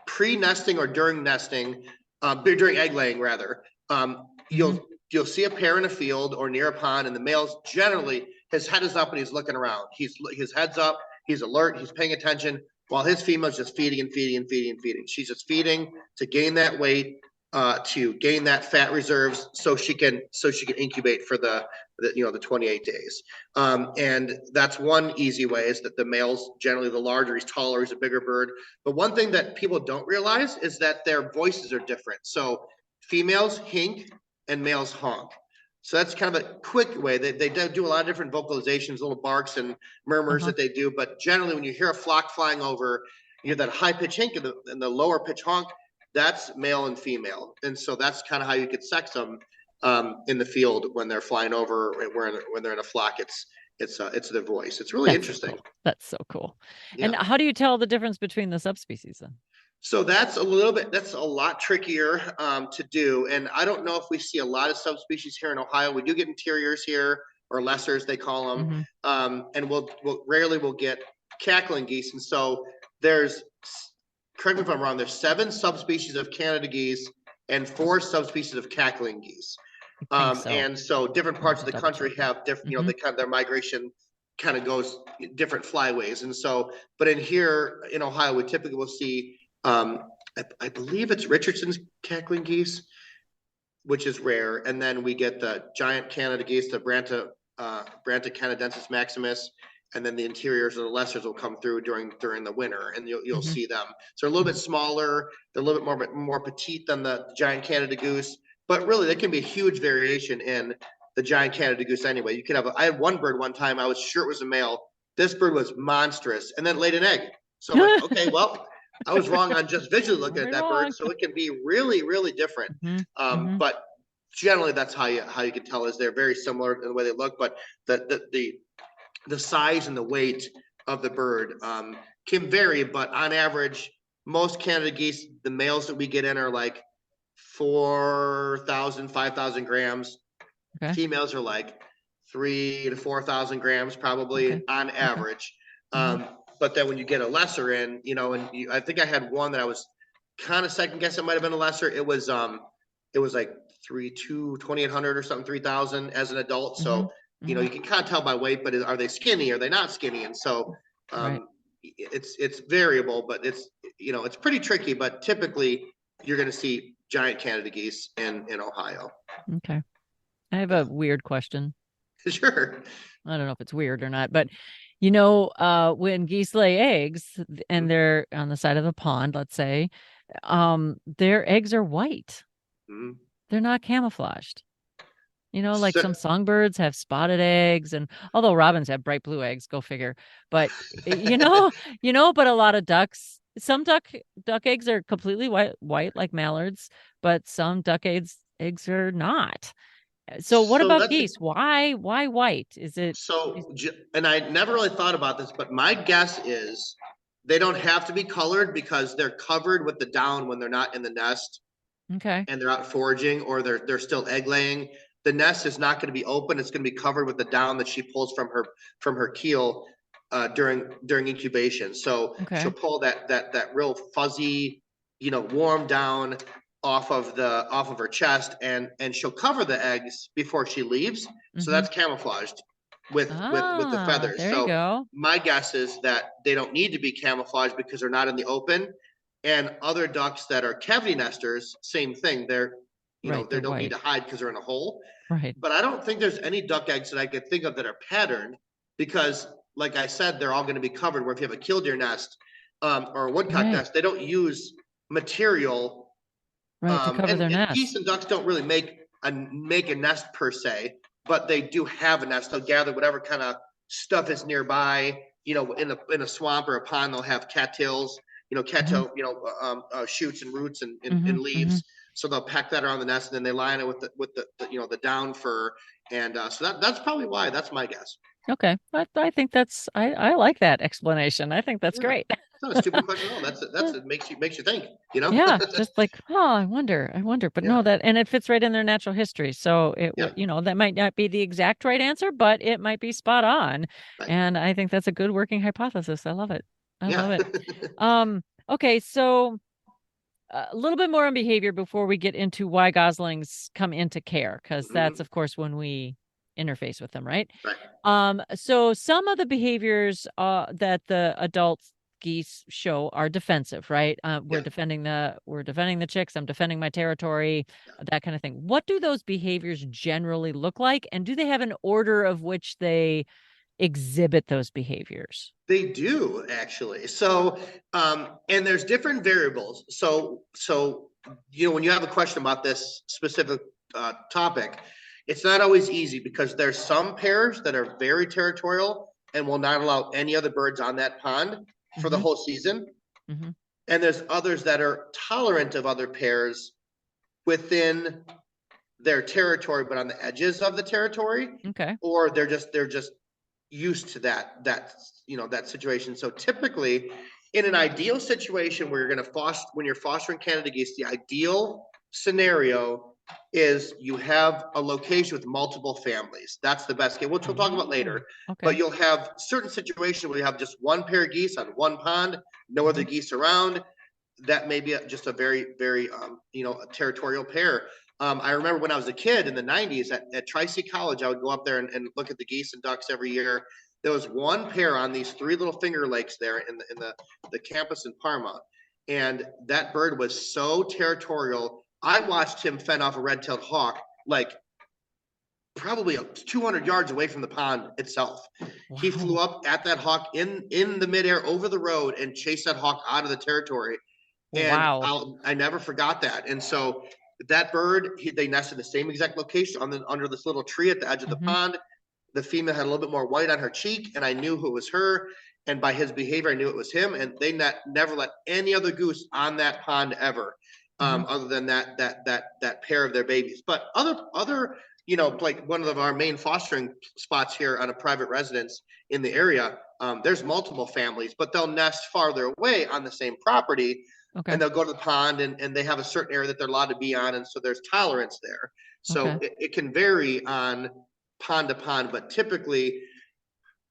pre-nesting or during nesting, during egg laying rather, Hmm. you'll see a pair in a field or near a pond, and the male's generally, his head is up and he's looking around. His head's up, he's alert, he's paying attention, while his female's just feeding and feeding and feeding and feeding. She's just feeding to gain that weight, to gain that fat reserves, so she can incubate for the 28 days. And that's one easy way, is that the male's generally the larger, he's taller, he's a bigger bird. But one thing that people don't realize is that their voices are different. So females hink and males honk. So that's kind of a quick way. They do a lot of different vocalizations, little barks and murmurs Uh-huh. that they do. But generally, when you hear a flock flying over, you hear that high pitch hink and the lower pitch honk. That's male and female, and so that's kind of how you could sex them, in the field when they're flying over. When they're in a flock, it's their voice. It's really That's so interesting. cool. That's so cool. Yeah. And how do you tell the difference between the subspecies then? So that's a lot trickier, to do. And I don't know if we see a lot of subspecies here in Ohio. We do get interiors here, or lessers, they call them. Hmm. And we'll get cackling geese. And so there's, correct me if I'm wrong, there's 7 subspecies of Canada geese and 4 subspecies of cackling geese. I think so. And so different I have parts to of the double country check that. have different, Hmm. their migration kind of goes different flyways. And so, but in here in Ohio, we typically will see, I believe it's Richardson's cackling geese, which is rare. And then we get the giant Canada geese, the Branta canadensis maximus, and then the interiors or the lessers will come through during the winter, and you'll Hmm. see them. So they're a little bit smaller, they're a little bit more petite than the giant Canada goose, but really there can be a huge variation in the giant Canada goose anyway. You could have I had one bird one time, I was sure it was a male. This bird was monstrous and then laid an egg. So I'm like, okay, well, I was wrong on just visually looking at Very that bird. wrong. So it can be really, really different. Hmm. Hmm. But generally, that's how you can tell, is they're very similar in the way they look, but the size and the weight of the bird, can vary. But on average, most Canada geese, the males that we get in are like 4,000, 5,000 grams. Okay. Females are like 3 to 4,000 grams, probably Okay. on Okay. average. Hmm. But then when you get a lesser in, I think I had one that I was kind of second guess, it might have been a lesser. It was like 2,800 or something, 3,000 as an adult. Hmm. So, Hmm. you can kind of tell by weight, but are they skinny? Are they not skinny? And so, Right. it's variable, but it's pretty tricky. But typically, you're going to see giant Canada geese in Ohio. Okay. I have a weird question. Sure. I don't know if it's weird or not, but When geese lay eggs and they're on the side of a pond, let's say, their eggs are white. Mm-hmm. They're not camouflaged. Like So, some songbirds have spotted eggs, and although robins have bright blue eggs, go figure. But but a lot of ducks, some duck eggs are completely white like mallards, but some duck eggs are not. So what so about that's geese? Why white? Is it and I never really thought about this, but my guess is they don't have to be colored because they're covered with the down when they're not in the nest okay? and they're out foraging or they're still egg laying. The nest is not going to be open. It's going to be covered with the down that she pulls from her keel during incubation. So she'll Okay. pull that real fuzzy, warm down off of her chest, and she'll cover the eggs before she leaves. So Mm-hmm. that's camouflaged with the Ah, feathers. there you So go. my guess is that they don't need to be camouflaged because they're not in the open. And other ducks that are cavity nesters, same thing. Right, They they're don't need white. to hide because they're in a hole. Right. But I don't think there's any duck eggs that I could think of that are patterned because, like I said, they're all going to be covered. Where if you have a killdeer nest or a woodcock Right. nest, they don't use material. Right, to cover their And geese nest. and ducks don't really make a nest per se, but they do have a nest. They'll gather whatever kind of stuff is nearby. In a swamp or a pond, they'll have cattails. Mm-hmm. Cattail, shoots and roots and Mm-hmm. Mm-hmm. leaves. So they'll pack that around the nest, and then they line it with the down fur, and so that's probably why. That's my guess. Okay. I think I like that explanation. I think that's Yeah, great. it's not a stupid question at all. That's it makes you think. Yeah, just like, oh, I wonder, but Yeah, no, and it fits right in their natural history. So it yeah, would, that might not be the exact right answer, but it might be spot on. right, And I think that's a good working hypothesis. I love it. I yeah. love it. Okay, so a little bit more on behavior before we get into why goslings come into care, because that's, Mhm. of course, when we interface with them, right? Right. So some of the behaviors that the adult geese show are defensive, right? We're Yeah, defending the chicks. I'm defending my territory, yeah. that kind of thing. What do those behaviors generally look like, and do they have an order of which they exhibit those behaviors? They do actually. So, and there's different variables. So when you have a question about this specific topic, it's not always easy because there's some pairs that are very territorial and will not allow any other birds on that pond for the Mm-hmm. whole season. Mm-hmm. And there's others that are tolerant of other pairs within their territory, but on the edges of the territory, Okay. or they're just used to that situation. So typically, in an ideal situation where you're going to foster when you're fostering Canada geese, the ideal scenario is you have a location with multiple families. That's the best case, which we'll talk about later. But Okay. you'll have certain situations where you have just one pair of geese on one pond, no other Mm-hmm. geese around. That may be just a very, very, a territorial pair. I remember when I was a kid in the 90s at Tri-C College, I would go up there and look at the geese and ducks every year. There was one pair on these three little Finger Lakes there in the campus in Parma. And that bird was so territorial. I watched him fend off a red-tailed hawk like probably 200 yards away from the pond itself. He flew Wow. up at that hawk in the midair over the road and chased that hawk out of the territory. And Wow. I never forgot that. And so that bird, they nested in the same exact location under this little tree at the edge of the Mm-hmm. pond. The female had a little bit more white on her cheek, and I knew who it was her. And by his behavior, I knew it was him. And they never let any other goose on that pond ever, Mm-hmm. other than that pair of their babies. But other like one of our main fostering spots here on a private residence in the area, there's multiple families, but they'll nest farther away on the same property, Okay. and they'll go to the pond and they have a certain area that they're allowed to be on, and so there's tolerance there. So Okay. it can vary on pond to pond, but typically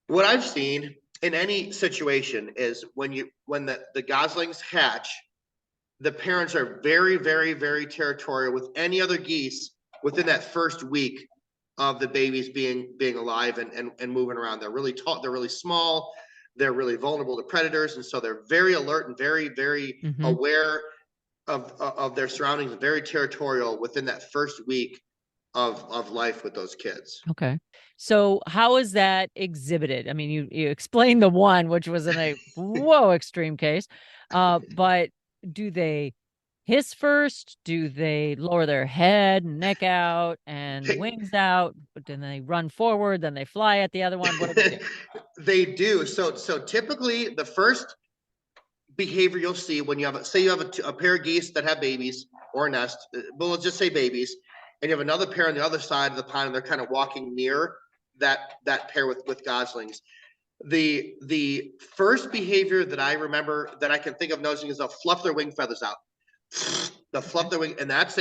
what I've seen in any situation is when the goslings hatch, the parents are very, very, very territorial with any other geese within that first week of the babies being alive and moving around. They're really tall, they're really small, they're really vulnerable to predators, and so they're very alert and very, very Mm-hmm. aware of their surroundings, very territorial within that first week of life with those kids. Okay. So how is that exhibited? I mean, you explained the one, which was in a extreme case. But do they hiss first? Do they lower their head and neck out and wings out? But then they run forward, then they fly at the other one. What do they do? They do. So typically the first behavior you'll see when you have a pair of geese that have babies or a nest, well, let's just say babies, and you have another pair on the other side of the pond, and they're kind of walking near that pair with goslings. The first behavior that I remember that I can think of noticing is they'll fluff their wing feathers out. They'll fluff their wing, and that's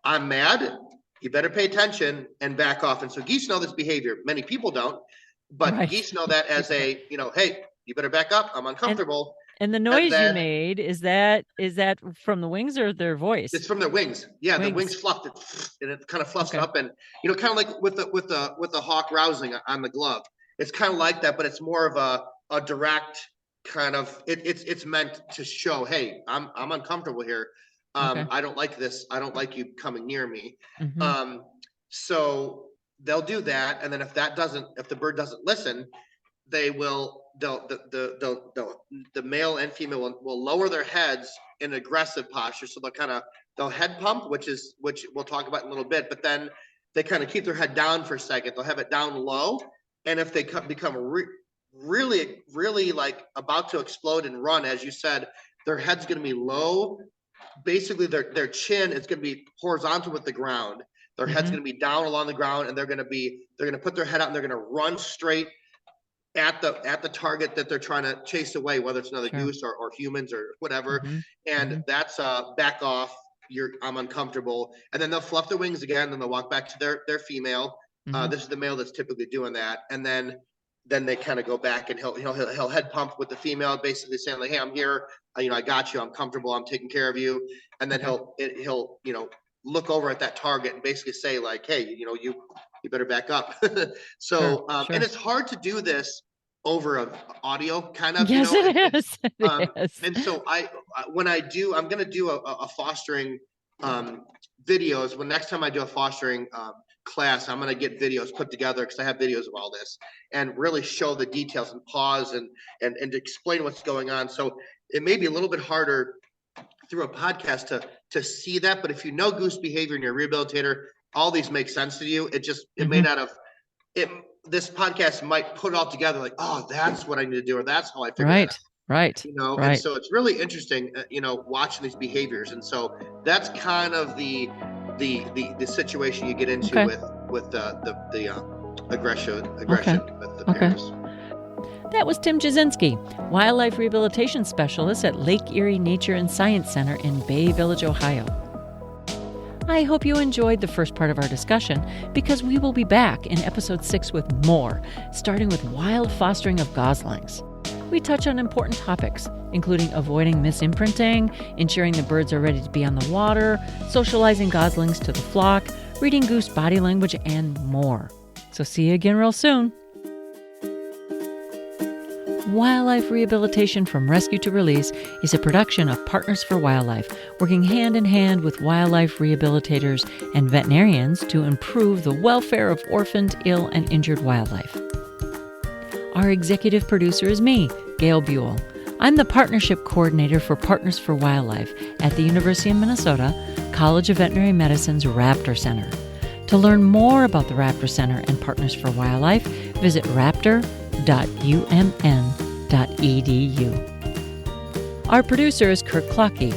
I'm mad, you better pay attention and back off. And so geese know this behavior. Many people don't, but geese know that as hey, you better back up. I'm uncomfortable. And the noise you made, is that from the wings or their voice? It's from their wings. Yeah, the wings fluffed it, and it kind of fluffs it up, and kind of like with the hawk rousing on the glove. It's kind of like that, but it's more of a direct kind of. It's meant to show, hey, I'm uncomfortable here. I don't like this. I don't like you coming near me. Mm-hmm. So they'll do that, and then if the bird doesn't listen, the male and female will lower their heads in aggressive posture. So they'll head pump, which we'll talk about in a little bit, but then they kind of keep their head down for a second. They'll have it down low. And if they become really, really like about to explode and run, as you said, their head's going to be low. Basically their chin is going to be horizontal with the ground. Their head's going to be down along the ground, and they're going to put their head out, and they're going to run straight at the target that they're trying to chase away, whether it's another goose or humans or whatever. And that's back off. I'm uncomfortable. And then they'll fluff their wings again, and they'll walk back to their female. This is the male that's typically doing that. And then they kind of go back, and he'll head pump with the female, basically saying like, hey, I'm here. I got you. I'm comfortable. I'm taking care of you. And then he'll look over at that target and basically say like, hey, you better back up. So, and it's hard to do this over audio kind of. Yes, it is. And so when I'm going to do a fostering videos. When next time I do a fostering class, I'm going to get videos put together, because I have videos of all this, and really show the details and pause and explain what's going on. So it may be a little bit harder through a podcast to see that, but if you know goose behavior and you're a rehabilitator, all these make sense to you. It may not have this podcast might put it all together like, oh, that's what I need to do, or that's how I figure it out. Right. And so it's really interesting, watching these behaviors. And so that's kind of the situation you get into with the aggression with the parents. That was Tim Jasinski, Wildlife Rehabilitation Specialist at Lake Erie Nature and Science Center in Bay Village, Ohio. I hope you enjoyed the first part of our discussion, because we will be back in episode 6 with more, starting with wild fostering of goslings. We touch on important topics, including avoiding misimprinting, ensuring the birds are ready to be on the water, socializing goslings to the flock, reading goose body language, and more. So see you again real soon. Wildlife Rehabilitation from Rescue to Release is a production of Partners for Wildlife, working hand in hand with wildlife rehabilitators and veterinarians to improve the welfare of orphaned, ill, and injured wildlife. Our executive producer is me, Gail Buell. I'm the Partnership Coordinator for Partners for Wildlife at the University of Minnesota College of Veterinary Medicine's Raptor Center. To learn more about the Raptor Center and Partners for Wildlife, visit raptor.umn.edu. Our producer is Kirk Clockey.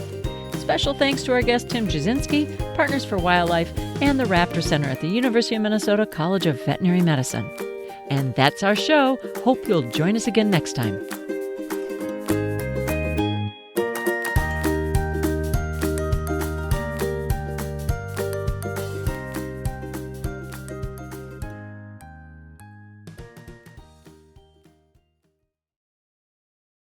Special thanks to our guest Tim Jasinski, Partners for Wildlife, and the Raptor Center at the University of Minnesota College of Veterinary Medicine. And that's our show. Hope you'll join us again next time.